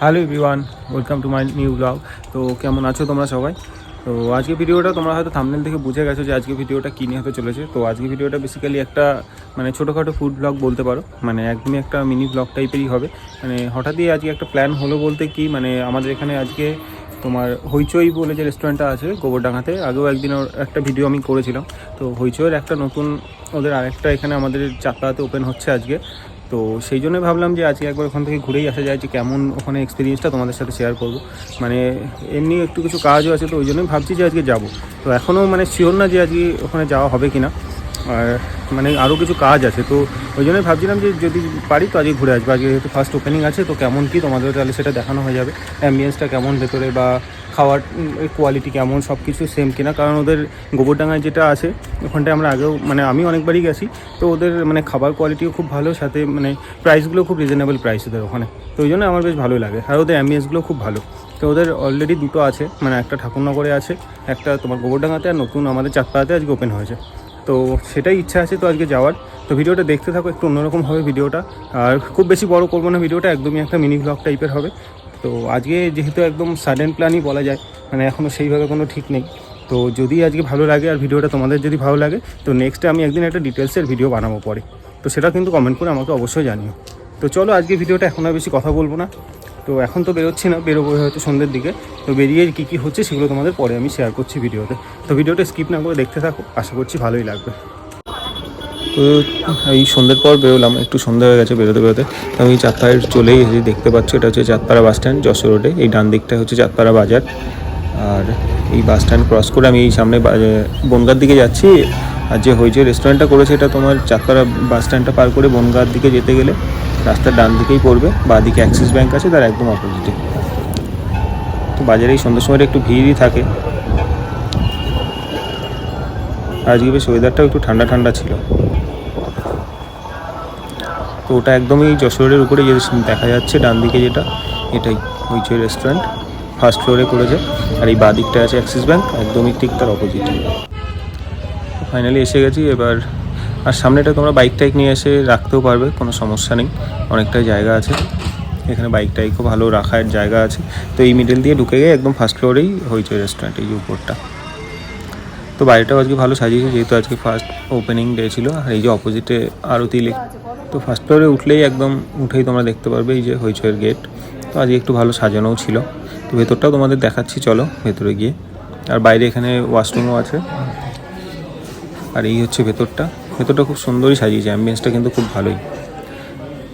Hello everyone, welcome to my new blog. তো কেমন আছো তোমরা সবাই? তো আজকে ভিডিওটা তোমরা হয়তো থাম্বনেল থেকে বুঝে গেছো যে আজকে ভিডিওটা কী নিয়ে হতে চলেছে। তো আজকে ভিডিওটা বেসিক্যালি একটা ছোটোখাটো ফুড ব্লগ বলতে পারো, একদমই একটা মিনি ব্লগ টাইপেরই হবে। হঠাৎই আজকে একটা প্ল্যান হলো বলতে কি আমাদের এখানে আজকে তোমার হইচই বলে যে রেস্টুরেন্টটা আছে গোবরডাঙ্গাতে, আগেও একদিন একটা ভিডিও আমি করেছিলাম। তো হইচইয়ের একটা নতুন ওদের আরেকটা এখানে আমাদের চাকদাতে ওপেন হচ্ছে আজকে। তো সেই জন্যই ভাবলাম যে আজকে একবার ওখান থেকে ঘুরেই আসা যায়, যে কেমন ওখানে এক্সপিরিয়েন্সটা তোমাদের সাথে শেয়ার করবো। এমনি একটু কিছু কাজও আছে, তো ওই জন্যই ভাবছি যে আজকে যাবো। তো এখনও শিওর না যে আজকে ওখানে যাওয়া হবে কি না, আর আরও কিছু কাজ আছে। তো ওই জন্যই ভাবছিলাম যে যদি পারি তো আজকে ঘুরে আসবো। আজকে যেহেতু ফার্স্ট ওপেনিং আছে, তো কেমন কী তোমাদের তাহলে সেটা দেখানো হয়ে যাবে। অ্যাম্বিয়েন্সটা কেমন ভেতরে, বা খাওয়ার কোয়ালিটি কেমন, সব কিছু সেম কিনা। কারণ ওদের গোবরডাঙ্গায় যেটা আছে ওখানটায় আমরা আগেও আমি অনেকবারই গেছি। তো ওদের খাবার কোয়ালিটিও খুব ভালো, সাথে প্রাইসগুলো খুব রিজনেবল প্রাইস ওদের ওখানে। তো ওই জন্য আমার বেশ ভালোই লাগে, আর ওদের অ্যাম্বিয়েন্সগুলো খুব ভালো। তো ওদের অলরেডি দুটো আছে, একটা ঠাকুরনগরে আছে, একটা তোমার গোবরডাঙ্গাতে, আর নতুন আমাদের চাঁদপাড়াতে আজকে ওপেন হয়েছে। তো সেটাই ইচ্ছা আছে তো আজকে যাওয়ার। তো ভিডিওটা দেখতে থাকো, একটু অন্যরকম হবে ভিডিওটা। আর খুব বেশি বড় করবো না ভিডিওটা, একদমই একটা মিনি ব্লগ টাইপের হবে। তো আজকে যেহেতু একদম সাডেন প্ল্যানই বলা যায়, এখনও সেইভাবে কোনো ঠিক নেই। তো যদি আজকে ভালো লাগে আর ভিডিওটা তোমাদের যদি ভালো লাগে, তো নেক্সটে আমি একদিন একটা ডিটেলসের ভিডিও বানাবো পরে। তো সেটা কিন্তু কমেন্ট করে আমাকে অবশ্যই জানিও। তো চলো আজকে ভিডিওটা এখন আর বেশি কথা বলবো না। তো এখন তো বেরোচ্ছি না, বেরোবো হয়তো সন্ধ্যের দিকে। তো বেরিয়ে কী কী হচ্ছে সেগুলো তোমাদের পরে আমি শেয়ার করছি ভিডিওতে। তো ভিডিওটা স্কিপ না করে দেখতে থাকো, আশা করছি ভালোই লাগবে। তো এই সন্ধ্যের পর বেরোলাম, একটু সন্ধ্যা হয়ে গেছে বেরোতে বেরোতে। তো আমি চাঁদপাড়ায় চলেই এসেছি, দেখতে পাচ্ছ এটা হচ্ছে চাঁদপাড়া বাস স্ট্যান্ড, যশোর রোডে। এই ডান দিকটা হচ্ছে চাঁদপাড়া বাজার। আর এই বাস স্ট্যান্ড ক্রস করে আমি এই সামনে বনগাঁর দিকে যাচ্ছি। আর যে হইচই রেস্টুরেন্টটা করেছে এটা তোমার চাঁদপাড়া বাস স্ট্যান্ডটা পার করে বনগাঁর দিকে যেতে গেলে রাস্তার ডান দিকেই পড়বে, বাঁ দিকে অ্যাক্সিস ব্যাঙ্ক আছে, তার একদম অপোজিটে। তো বাজারে এই সন্ধ্যার সময়টা একটু ভিড়ই থাকে। আজকে বেশ ওয়েদারটাও একটু ঠান্ডা ঠান্ডা ছিল। তো ওটা একদমই যশোরের উপরে যে দেখা যাচ্ছে ডান দিকে যেটা, এটাই হইচই রেস্টুরেন্ট, ফার্স্ট ফ্লোরে করেছে। আর এই বাঁ দিকটা আছে অ্যাক্সিস ব্যাঙ্ক, একদমই ঠিক তার অপোজিটে। ফাইনালি এসে গেছি এবার। আর সামনেটা তোমরা বাইক টাইক নিয়ে এসে রাখতেও পারবে, কোনো সমস্যা নেই, অনেকটাই জায়গা আছে এখানে। বাইক টাইকও ভালো রাখার জায়গা আছে। তো এই মিডল দিয়ে ঢুকে গিয়ে একদম ফার্স্ট ফ্লোরেই হইচই রেস্টুরেন্ট, এই উপরটা। তো বাড়িটাও আজকে ভালো সাজিয়েছে, যেহেতু আজকে ফার্স্ট ওপেনিং ডে ছিল। আর এই যে অপোজিটে আরতি লেক। তো ফার্স্ট ফ্লোরে উঠলেই উঠেই তোমরা দেখতে পারবে এই যে হইচইয়ের গেট। তো আজকে একটু ভালো সাজানোও ছিল। তো ভেতরটাও তোমাদের দেখাচ্ছি, চলো ভেতরে গিয়ে। আর বাইরে এখানে ওয়াশরুমও আছে। আর এই হচ্ছে ভেতরটা খুব সুন্দরই সাজিয়েছে, অ্যাম্বিয়েন্সটা কিন্তু খুব ভালোই।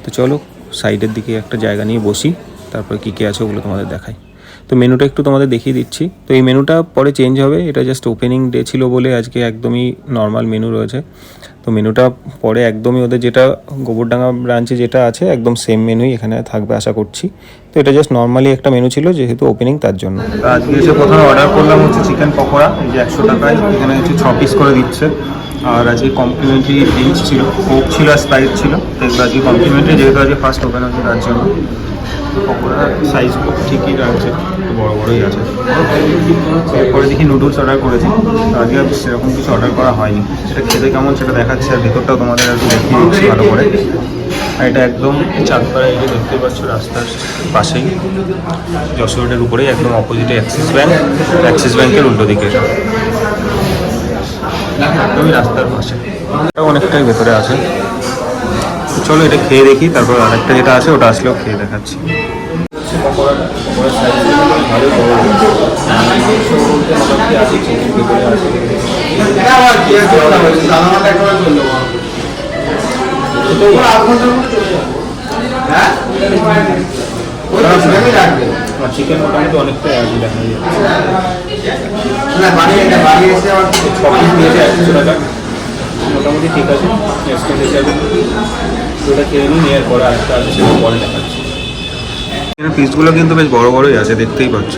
তো চলো সাইডের দিকে একটা জায়গা নিয়ে বসি, তারপরে কী কী আছে ওগুলো তোমাদের দেখাই। তো মেনুটা একটু তোমাদের দেখিয়ে দিচ্ছি। তো এই মেনুটা পরে চেঞ্জ হবে, এটা জাস্ট ওপেনিং ডে ছিল বলে আজকে একদমই নর্মাল মেনু রয়েছে। তো মেনুটা পরে একদমই ওদের যেটা গোবরডাঙ্গা ব্রাঞ্চে যেটা আছে একদম সেম মেনুই এখানে থাকবে আশা করছি। তো এটা জাস্ট নর্মালি একটা মেনু ছিল, যেহেতু ওপেনিং তার জন্য। তো আজকে এসে প্রথমে অর্ডার করলাম হচ্ছে চিকেন পকোড়া, এই যে 100 টাকায় এখানে হচ্ছে 6 পিস করে দিচ্ছে। আর আজকে কমপ্লিমেন্টারি ড্রিঙ্কস ছিল, কোক ছিল আর স্প্রাইট ছিল। তো এগুলো আজকে কমপ্লিমেন্টারি, যেহেতু আজকে ফার্স্ট ওপেন হচ্ছে তার জন্য। পকোড়ার সাইজগুলো ঠিকই রাখছে, একটু বড়ো বড়োই আছে। এরপরে দেখি নুডলস অর্ডার করেছি। আজকে সেরকম কিছু অর্ডার করা হয়নি। সেটা খেতে কেমন সেটা দেখাচ্ছে, আর ভেতরটাও তোমাদের একটু দেখিয়ে দিচ্ছি ভালো করে। আর এটা একদম চাঁদপাড়া, এই যে দেখতে পাচ্ছ রাস্তার পাশেই, যশোর রোডের উপরেই একদম অপোজিটে অ্যাক্সিস ব্যাঙ্ক। অ্যাক্সিস ব্যাঙ্কের উল্টো দিকে একদমই রাস্তার পাশে, এটাও অনেকটাই ভেতরে আছে। চলো এটা খেয়ে দেখি, তারপর আরেকটা যেটা আছে ওটা আসলেও খেয়ে দেখাচ্ছি। চিকেন মোটামুটি অনেকটাই আছে দেখা যাচ্ছে। 6 পিস দিয়েছে 100 টাকা, মোটামুটি ঠিক আছে রেস্টুরেন্ট হিসাবে। ওটা খেয়ে নিই, এর পরে আরেকটা আছে সেটা পরে দেখাচ্ছি। এখানে পিসগুলো কিন্তু বেশ বড় বড়ই আছে, দেখতেই পাচ্ছ।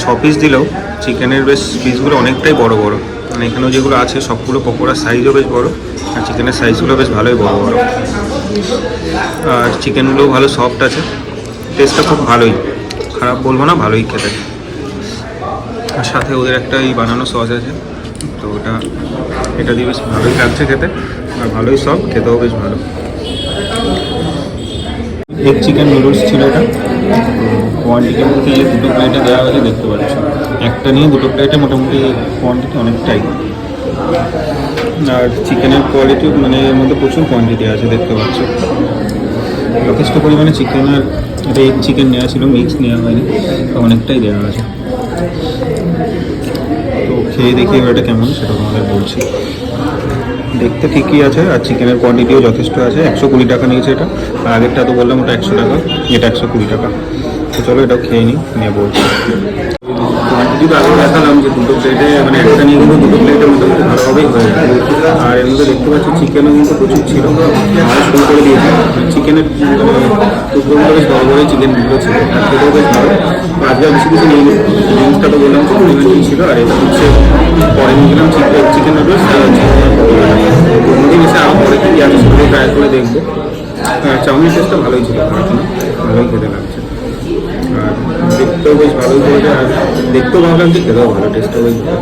6 পিস দিলেও চিকেনের বেশ পিসগুলো অনেকটাই বড় বড়। এখানেও যেগুলো আছে সবগুলো পকোড়ার সাইজও বেশ বড়, আর চিকেনের সাইজগুলো বেশ ভালোই বড় বড়। আর চিকেনগুলোও ভালো সফট আছে, টেস্টটা খুব ভালোই, খারাপ বলবো না, ভালোই খেতে। আর সাথে ওদের একটা এই বানানো সস আছে, তো এটা দিয়ে বেশ ভালোই লাগছে খেতে, আর ভালোই সফট, খেতেও বেশ ভালো। এগ চিকেন নুডলস ছিল এটা, কোয়ান্টিটি বলতে গেলে দুটো প্লেটে দেওয়া হয়েছে দেখতে পাচ্ছ, একটা নিয়ে দুটো প্লেটে মোটামুটি কোয়ান্টিটি অনেকটাই। আর চিকেনের কোয়ালিটি মানে এর মধ্যে প্রচুর কোয়ান্টিটি আছে দেখতে পাচ্ছ, যথেষ্ট পরিমাণে চিকেন আর চিকেন নেওয়া ছিল, মিক্স নেওয়া হয়নি, তো অনেকটাই দেওয়া আছে। তো খেয়ে দেখি এবার এটা কেমন সেটা তোমাদের বলছি। দেখতে ঠিকই আছে আর চিকেনের কোয়ান্টিটিও যথেষ্ট আছে। 120 টাকা নিয়েছে এটা, আর আগেরটা তো বললাম ওটা 100 টাকা, এটা 120 টাকা। তো চলো এটাও খেয়ে নিই, নিয়ে বলছি। কোয়ান্টিটি তো আগে দেখালাম যে দুটো প্লেটে মানে একটা নিয়ে কিন্তু দুটো প্লেটে মোটামুটি ভালোভাবেই হয়ে যায়। আর এর মধ্যে দেখতে পাচ্ছি চিকেনও কিন্তু প্রচুর ছিল, আমরা শুরু করে দিয়েছি। চিকেনের টুকরোগুলো বেশ বড় বড় চিকেনগুলো ছিল, আর খেতেও বেশ ভালো। আজকে বেশি কিছু নিয়ে নিই, জিনিসটা তো বললাম কমপ্লিমেন্টারি ছিল। আর এটা হচ্ছে পরে নিয়ে গেলাম চিকেন নুডলস, বেশি আরও পরে কি আছে সেগুলো ট্রাই করে দেখবো। চাউমিন টেস্টটা ভালোই ছিল, ভালোই খেতে লাগছে। আর দেখতেও বেশ ভালোই করেছে, আর দেখতেও ভালো লাগছে, খেতেও ভালো, টেস্টও বেশ ভালো।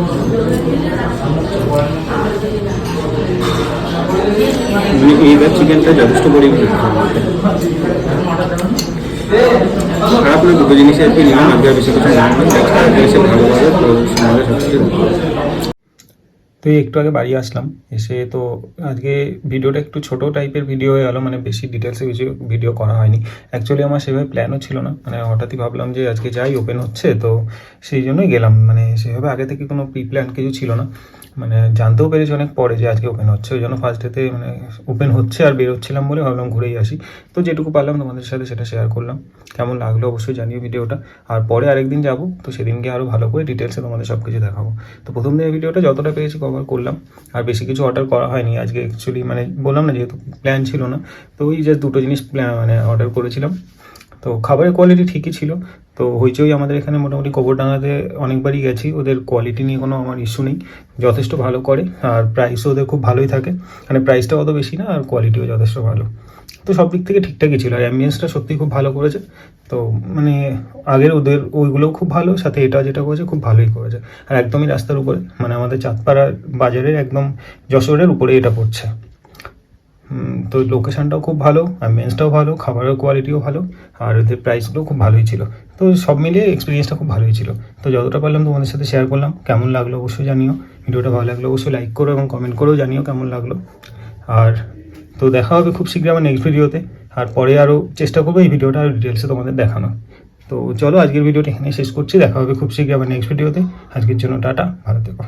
মানে এইবার চিকেনটা যথেষ্ট পরিমাণে খারাপ না, দুটো জিনিস আর কি নিলাম। আজকে বেশি কিছু নিলাম না, এসে ভালোভাবে তো সমাজে সবচেয়ে। তো একটু আগে বাড়ি আসলাম, এসে তো আজকে ভিডিওটা একটু ছোট টাইপের ভিডিও হয়ে গেলো, মানে বেশি ডিটেলসে কিছু ভিডিও করা হয়নি। অ্যাকচুয়ালি আমার সেভাবে প্ল্যানও ছিল না, মানে হঠাৎই ভাবলাম যে আজকে যাই, ওপেন হচ্ছে, তো সেই জন্যই গেলাম। মানে সেভাবে আগে থেকে কোনো প্রি প্ল্যান কিছু ছিল না, মানে জানতেও পেরেছি অনেক পরে যে আজকে ওপেন হচ্ছে, ওই জন্য ফার্স্ট ডেতে মানে ওপেন হচ্ছে আর বেরোচ্ছিলাম বলে ভাবলাম ঘুরেই আসি। তো যেটুকু পারলাম তোমাদের সাথে সেটা শেয়ার করলাম। কেমন লাগলো অবশ্যই জানিও ভিডিওটা। আর পরে আরেকদিন যাবো, তো সেদিনকে আরও ভালো করে ডিটেলসে তোমাদের সব কিছু দেখাবো। তো প্রথম দিনের ভিডিওটা যতটা পেরেছি কভার করলাম, আর বেশি কিছু অর্ডার করা হয়নি আজকে। অ্যাকচুয়ালি মানে বললাম না, যেহেতু প্ল্যান ছিল না, তো ওই যে দুটো জিনিস মানে অর্ডার করেছিলাম। তো খাবারের কোয়ালিটি ঠিকই ছিল। তো হইচই আমাদের এখানে মোটামুটি গোবরডাঙ্গাতে অনেকবারই গেছি, ওদের কোয়ালিটি নিয়ে কোনো আমার ইস্যু নেই, যথেষ্ট ভালো করে। আর প্রাইসও ওদের খুব ভালোই থাকে, মানে প্রাইসটা অত বেশি না, আর কোয়ালিটিও যথেষ্ট ভালো। তো সব দিক থেকে ঠিকঠাকই ছিল, আর অ্যাম্বিয়েন্সটা সত্যিই খুব ভালো করেছে। তো মানে আগের ওদের ওইগুলোও খুব ভালো, সাথে এটা যেটা করেছে খুব ভালোই করেছে। আর একদমই রাস্তার উপরে, মানে আমাদের চাঁদপাড়ার বাজারের একদম যশোরের উপরে এটা পড়ছে। তো লোকেশানটাও খুব ভালো, অ্যাম্বিয়েন্সটাও ভালো, খাবারের কোয়ালিটিও ভালো, আর ওদের প্রাইসগুলো খুব ভালোই ছিল। তো সব মিলিয়ে এক্সপিরিয়েন্সটা খুব ভালোই ছিল। তো যতটা পারলাম তোমাদের সাথে শেয়ার করলাম। কেমন লাগলো অবশ্যই জানিও, ভিডিওটা ভালো লাগলো অবশ্যই লাইক করো এবং কমেন্ট করেও জানিও কেমন লাগলো। আর তো দেখা হবে খুব শীঘ্রই আমার নেক্সট ভিডিওতে, আর পরে আরও চেষ্টা করবো এই ভিডিওটা আরও ডিটেলসে তোমাদের দেখানো। তো চলো আজকের ভিডিওটা এখানে শেষ করছি, দেখা হবে খুব শীঘ্রই আমার নেক্সট ভিডিওতে। আজকের জন্য টাটা, ভালো থেকো।